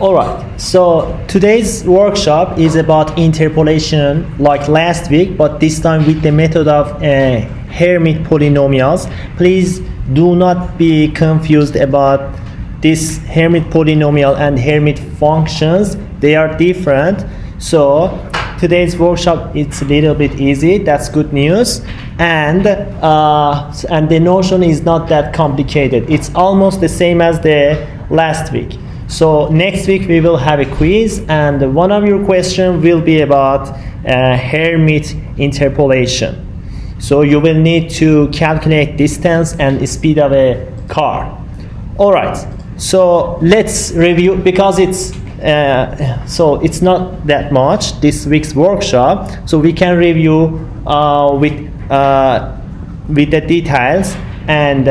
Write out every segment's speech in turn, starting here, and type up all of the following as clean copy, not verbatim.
Alright, so today's workshop is about interpolation like last week, but this time with the method of Hermite polynomials. Please do not be confused about this Hermite polynomial and Hermite functions. They are different. So today's workshop it's a little bit easy. That's good news. And the notion is not that complicated. It's almost the same as the last week. So next week we will have a quiz, and one of your questions will be about Hermite interpolation. So you will need to calculate distance and speed of a car. All right. So let's review, because it's not that much this week's workshop. So we can review with the details and.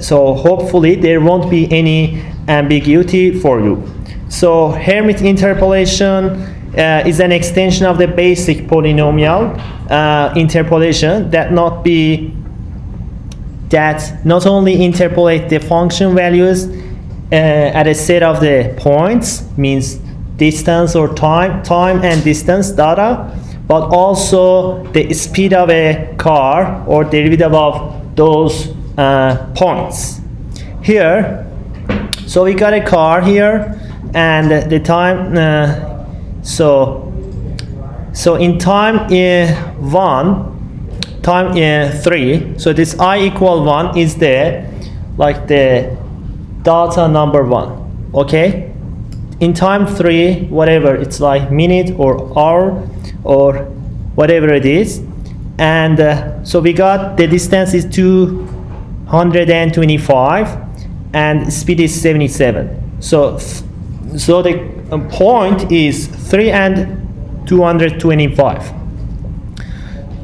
So hopefully there won't be any ambiguity for you. So Hermite interpolation is an extension of the basic polynomial interpolation that not only interpolate the function values at a set of the points, means distance or time and distance data, but also the speed of a car or derivative of those points. Here, so we got a car here, and the time. So in time 1, time 3. So this I equal 1 is the data number 1. Okay. In time 3, whatever it's like minute or hour or whatever it is. And so we got the distance is 225 and speed is 77. So the point is 3 and 225.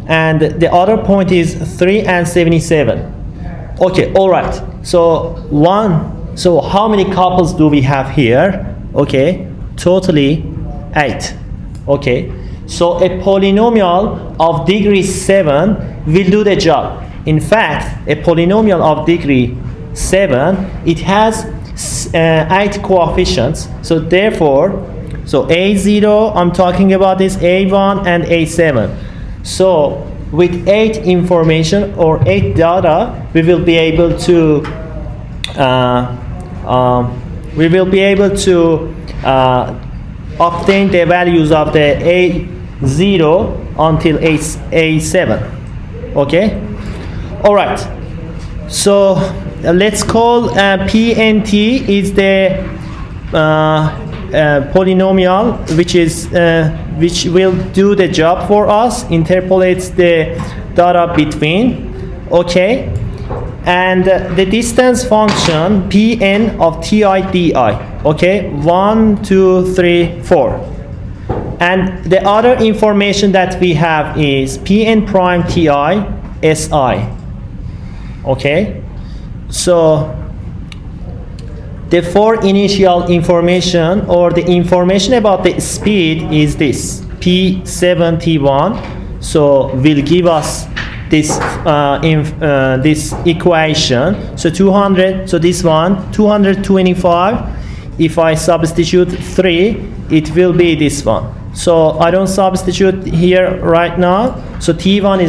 And the other point is 3 and 77. Okay, all right. So how many couples do we have here? Okay, totally 8. Okay. So a polynomial of degree 7 will do the job. In fact, a polynomial of degree 7, it has 8 coefficients. So therefore, A0, I'm talking about this A1 and A7. So with 8 information or 8 data, we will be able to obtain the values of the A0 until A7. Okay? All right. So let's call PNT is the polynomial which will do the job for us, interpolates the data between. Okay? And the distance function Pn of Ti di. Okay? 1, 2, 3, 4. And the other information that we have is Pn prime Ti Si. Okay? So the 4 initial information or the information about the speed is this P7 T1. So will give us this this equation. So 200, so this one 225. If I substitute 3, it will be this one. So I don't substitute here right now. So T1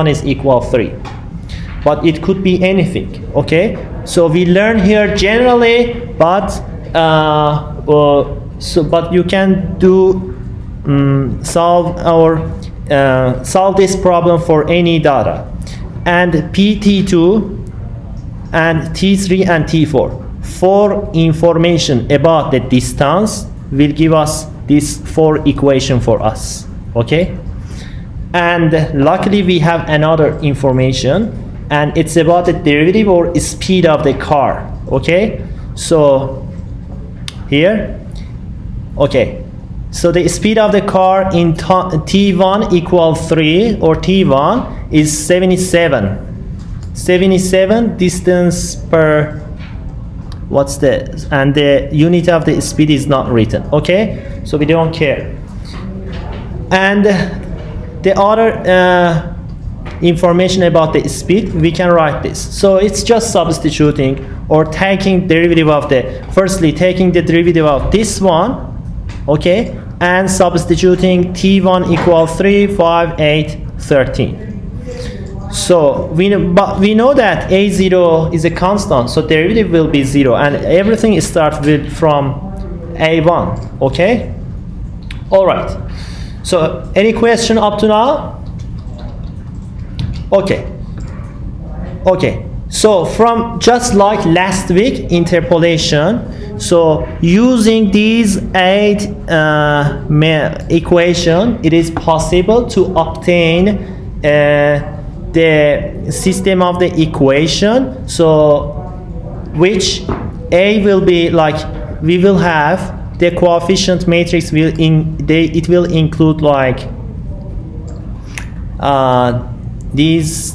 is equal 3. But it could be anything. Okay. So we learn here generally, but but you can do solve this problem for any data. And PT2 and T3 and T4. 4 information about the distance will give us this 4 equation for us. Okay? And luckily we have another information, and it's about the derivative or speed of the car. Okay? So here, okay. So the speed of the car in T1 equal 3, or T1 is 77. 77 distance per, and the unit of the speed is not written. Okay? So we don't care. And the other information about the speed, we can write this. So it's just substituting or taking derivative of firstly taking the derivative of this one, okay, and substituting t1 equals 3, 5, 8, 13. So we know that a0 is a constant, so derivative will be 0, and everything starts from a1, okay? All right. So any question up to now? Okay. Okay. So from just like last week, interpolation. So using these 8 equation, it is possible to obtain the system of the equation. So which A will be like, we will have the coefficient matrix it will include like these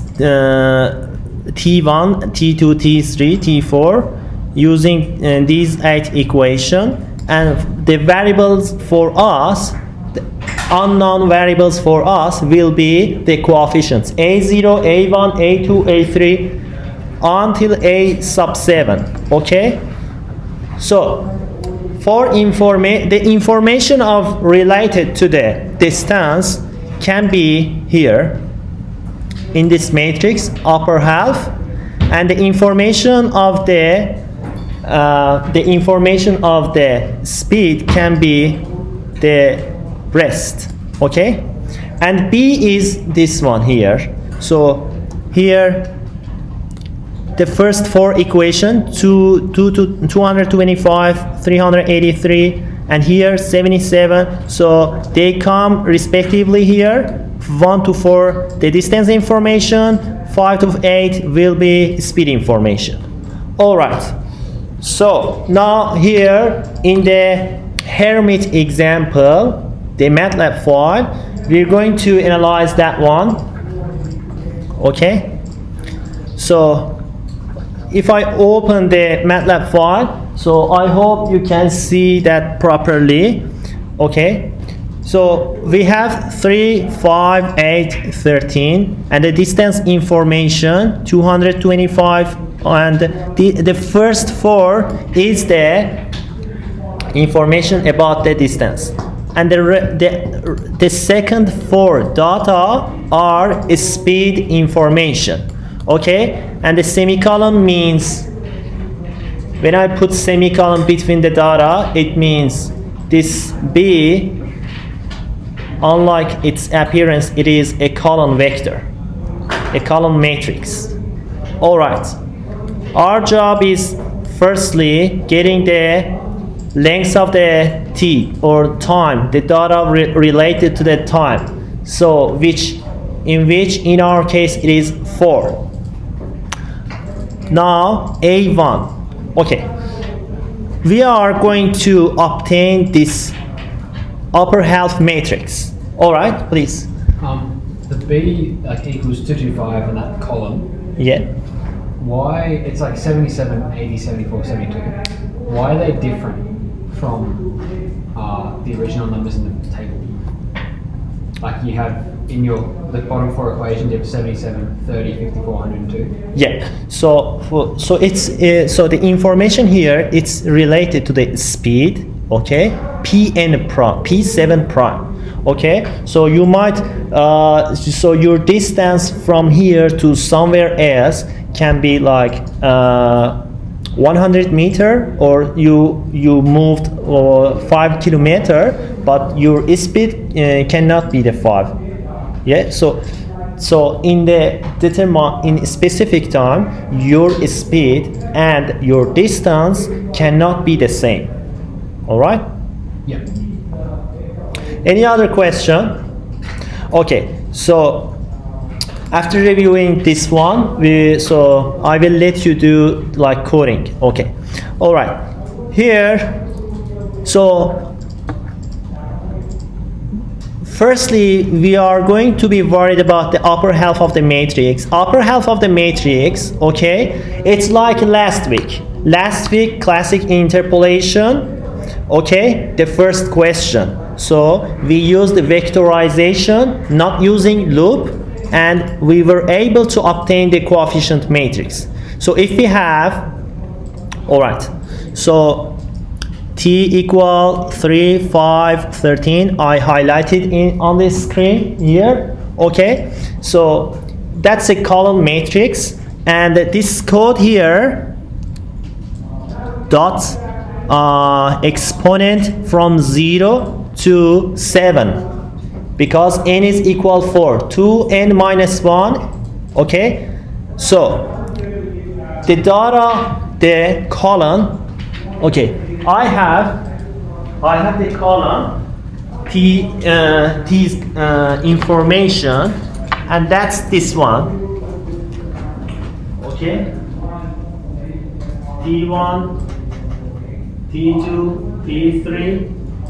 T1, T2, T3, T4 using these 8 equation, and the variables for us, the unknown variables for us will be the coefficients A0, A1, A2, A3 until A sub 7, okay? So for the information of related to the distance can be here in this matrix upper half, and the information of the speed can be the rest, okay? And B is this one here. So here the first 4 equation, 225, 383, and here 77. So they come respectively here. 1 to 4 the distance information, 5 to 8 will be speed information. All right. So now here in the Hermite example, the MATLAB file, we're going to analyze that one. Okay. So if I open the MATLAB file, so I hope you can see that properly. Okay. So we have 3, 5, 8, 13, and the distance information 225, and the first 4 is the information about the distance, and the second 4 data are speed information, okay? And the semicolon means, when I put semicolon between the data, it means this B, unlike its appearance, it is a column vector, a column matrix. All right. Our job is firstly getting the length of the t or time, the data related to the time. So in our case it is 4. Now A1. Okay. We are going to obtain this upper half matrix. All right, please. The B like equals 225 in that column. Yeah. Why it's like 77, 80, 74, 72. Why are they different from the original numbers in the table? Like you have in the bottom 4 equations, you have 77, 30, 54, 102. Yeah. So it's so the information here, it's related to the speed. Okay. Pn prime, P7 prime. Okay, so you might so your distance from here to somewhere else can be like 100 meter, or you moved 5 kilometer, but your speed cannot be the 5. Yeah, so in in specific time, your speed and your distance cannot be the same. All right. Yeah. Any other question? Okay, so after reviewing this one, so I will let you do like coding. Okay, all right. Here, so firstly, we are going to be worried about the upper half of the matrix. Upper half of the matrix, okay, it's like last week. Last week, classic interpolation. Okay, the first question. So we use the vectorization, not using loop, and we were able to obtain the coefficient matrix. So if we have, all right, so t equal 3, 5, 13, I highlighted on this screen here, okay? So that's a column matrix, and this code here, dot exponent from 0 to 7, because n is equal 4, 2n minus 1, okay? So the data, the column, okay, I have the column t's information, and that's this one, okay? T1, T2, T3,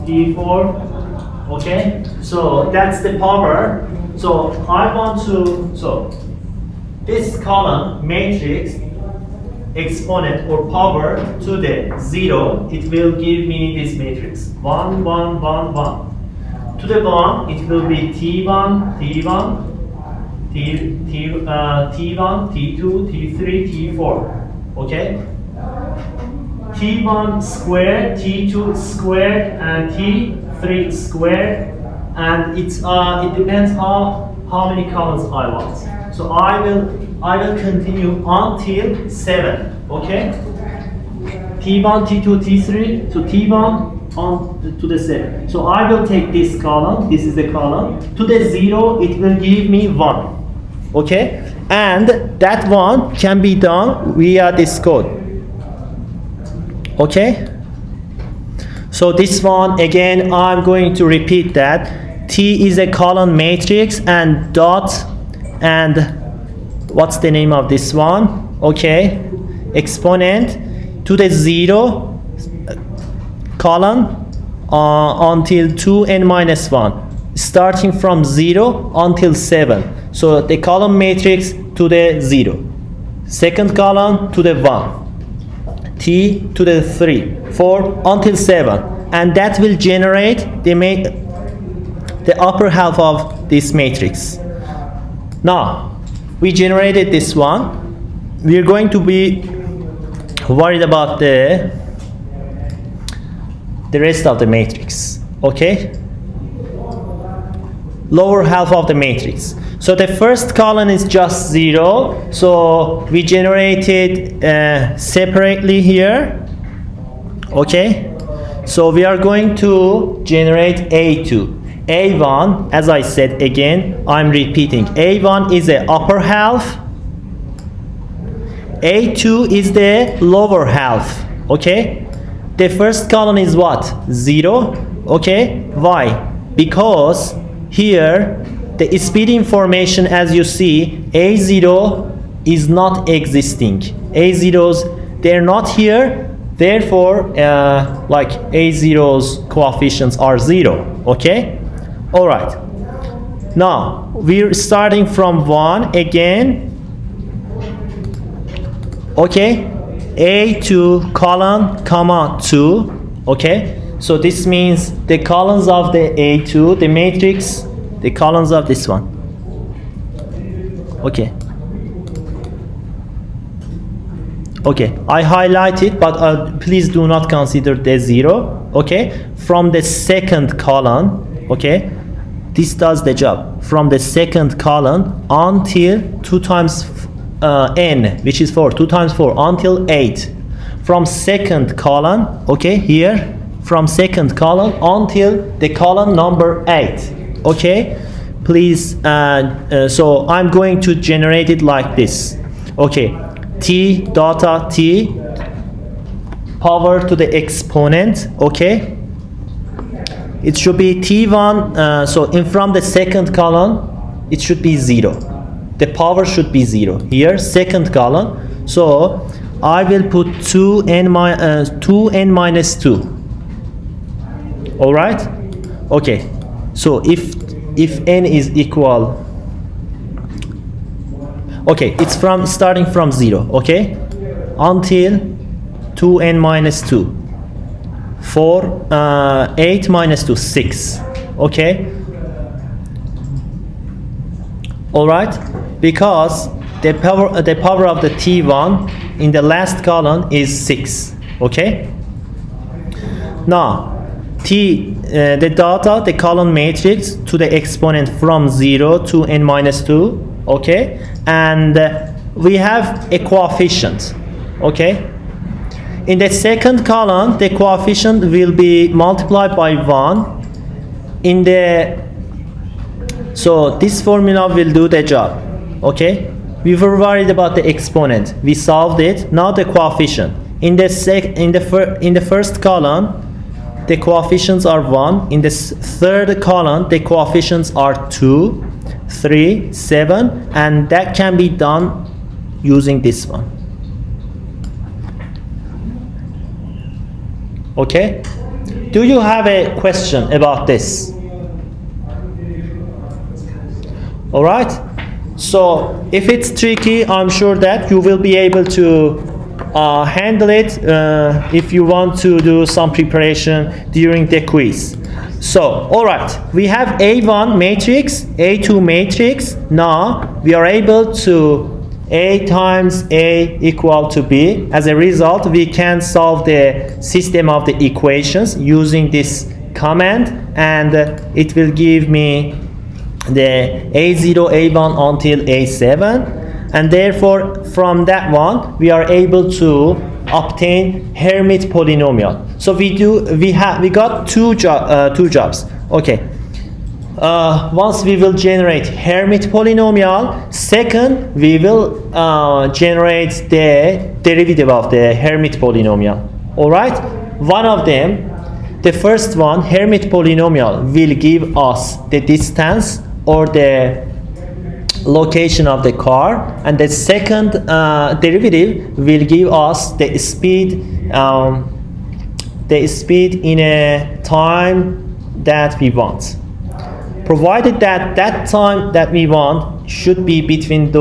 T4, okay? So that's the power. So I want to, so this column matrix exponent or power to the 0, it will give me this matrix 1, 1, 1, 1. To the 1, it will be T1, T1, T1, T2, T3, T4. Okay? T1 squared, T2 squared, and T3 squared, and it depends how many columns I want. So I will continue until 7. Okay? T1, T2, T3, so T1 on to the 7. So I will take this column, this is the column, to the 0, it will give me 1. Okay? And that one can be done via this code. Okay? So this one, again, I'm going to repeat that. T is a column matrix, and dot, and what's the name of this one? Okay, exponent to the 0 column until 2n minus 1, starting from 0 until 7. So the column matrix to the 0, second column to the 1, T to the 3, 4 until 7, and that will generate the upper half of this matrix. Now, we generated this one. We are going to be worried about the rest of the matrix. Okay? Lower half of the matrix. So the first column is just 0. So we generated separately here. Okay? So we are going to generate A2. A1, as I said again, I'm repeating. A1 is the upper half. A2 is the lower half. Okay? The first column is what? 0. Okay? Why? Because here the speed information, as you see, A0 is not existing. A0s, they're not here. Therefore, like A0's coefficients are 0. Okay? All right. Now, we're starting from 1 again. Okay? A2 column, comma 2. Okay? So this means the columns of the A2, the matrix, the columns of this one. Okay. Okay, I highlight it, but please do not consider the 0. Okay? From the second column, okay? This does the job. From the second column until 2 times n, which is 4. 2 times 4 until 8. From second column, okay, here, from second column until the column number 8. Okay? Please, so I'm going to generate it like this. Okay, T data T power to the exponent, okay? It should be T1, so in from the second column, it should be 0. The power should be 0. Here, second column, so I will put 2n minus 2. All right? Okay, so if n is equal, okay, it's from starting from 0, okay, until 2n minus 2. 8 minus 2, 6. Okay. All right, because the power of the T1 in the last column is 6. Okay. Now the data, the column matrix to the exponent from 0 to n minus 2. Okay, and we have a coefficient. Okay. In the second column, the coefficient will be multiplied by 1. So this formula will do the job. Okay, we were worried about the exponent. We solved it. Now the coefficient. In the first column, the coefficients are 1. In the third column, the coefficients are 2, 3, 7, and that can be done using this one. Okay? Do you have a question about this? All right? So if it's tricky, I'm sure that you will be able to handle it if you want to do some preparation during the quiz. So, all right, we have A1 matrix, A2 matrix. Now we are able to A times A equal to B. As a result, we can solve the system of the equations using this command, and it will give me the A0, A1 until A7, and therefore from that one we are able to obtain Hermite polynomial. So we got two jobs. Okay. Once we will generate Hermite polynomial, second we will generate the derivative of the Hermite polynomial. All right. One of them, the first one, Hermite polynomial, will give us the distance or the location of the car, and the second derivative will give us the speed in a time that we want, provided that that time that we want should be between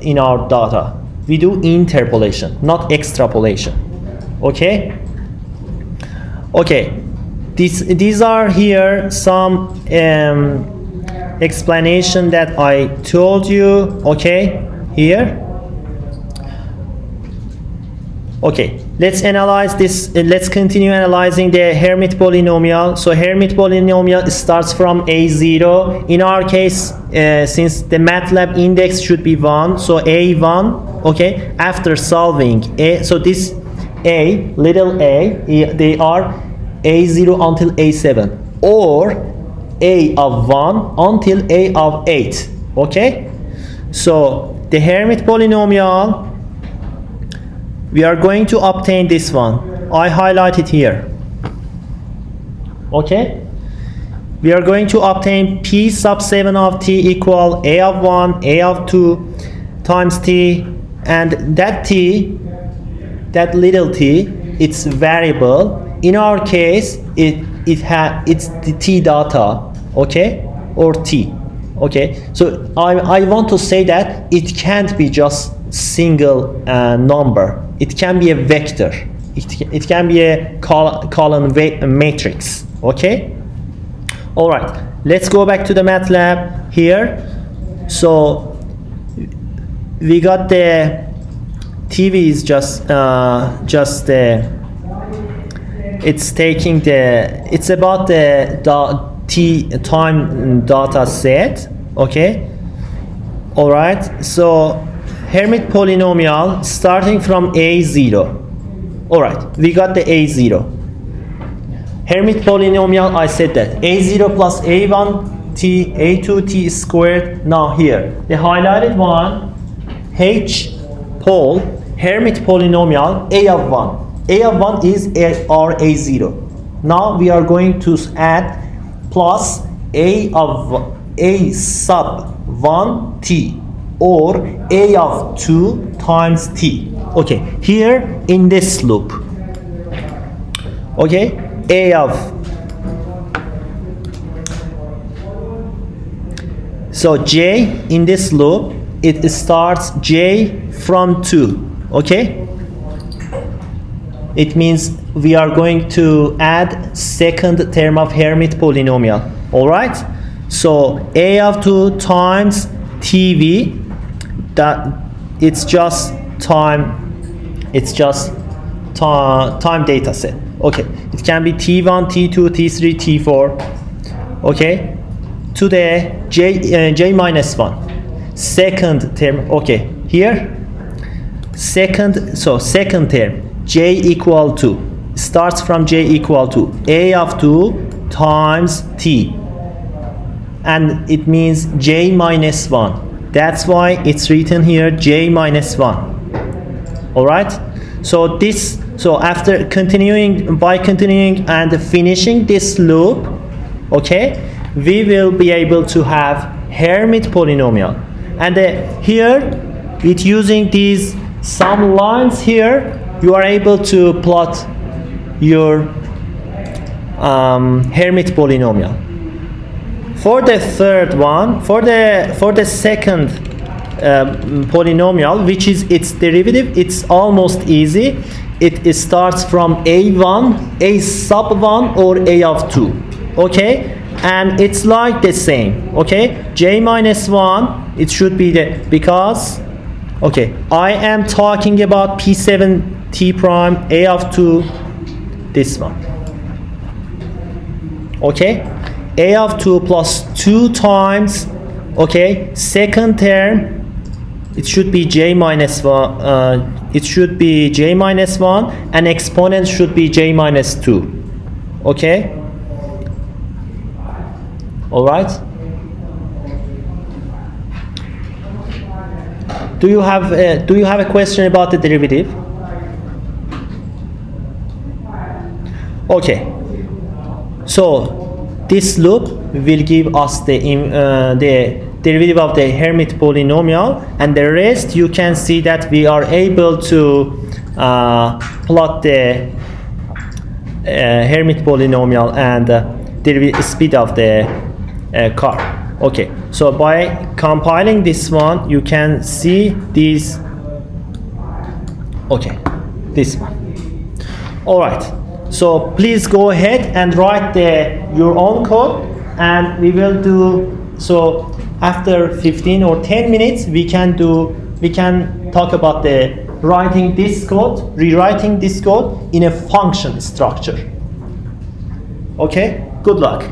in our data. We do interpolation, not extrapolation. Okay. These are here some explanation that I told you. Okay, here. Okay, let's analyze this. Let's continue analyzing the Hermite polynomial. So Hermite polynomial starts from A0. In our case, since the MATLAB index should be 1, so A1. Okay, after solving A, so this A, little a, they are A0 until A7, or A of 1 until A of 8. Okay, so the Hermite polynomial, we are going to obtain this one. I highlight it here. Okay, we are going to obtain P sub 7 of t equal A of 1, A of 2 times t, and that t, that little t, it's variable. In our case, it's the t data. Okay, or t. Okay, so I want to say that it can't be just single number. It can be a vector. It can be a column matrix. Okay. All right. Let's go back to the MATLAB here. So we got the TV is just it's taking it's about the time data set. Okay. All right. So Hermite polynomial starting from A0. All right. We got the A0. Hermite polynomial, I said that A0 plus A1t, A2t squared. Now here, the highlighted one, H pole, Hermite polynomial, A of 1. A of 1 is our A0. Now we are going to add plus A sub 1t, or A of 2 times t. Okay, here in this loop. Okay, A of, so J in this loop, it starts J from 2. Okay, it means we are going to add second term of Hermite polynomial. All right, so A of 2 times TV, that it's just time data set. Okay, it can be T1, T2, T3, T4. Okay, to the j minus 1 second term. Okay, here second term j equal to starts from j equal to a of 2 times t, and it means j minus 1. That's why it's written here j minus 1. All right, so after continuing and finishing this loop, okay, we will be able to have Hermite polynomial. And here, with using these some lines here, you are able to plot your Hermite polynomial. For the third one, for the second polynomial, which is its derivative, it's almost easy. It starts from a1, a sub 1, or a of 2. Okay, and it's like the same. Okay, j minus 1, it should be because okay, I am talking about p7 t prime a of 2, this one. Okay, a of 2 plus 2 times, okay, second term, it should be j minus 1. It should be j minus 1, and exponent should be j minus 2. Okay. All right. Do you have a question about the derivative? Okay. So this loop will give us the derivative of the Hermite polynomial, and the rest you can see that we are able to plot the Hermite polynomial and the speed of the car. Okay, so by compiling this one, you can see these. Okay, this one. All right. So please go ahead and write your own code, and we will do so. After 15 or 10 minutes, we can talk about rewriting this code in a function structure. Okay, good luck.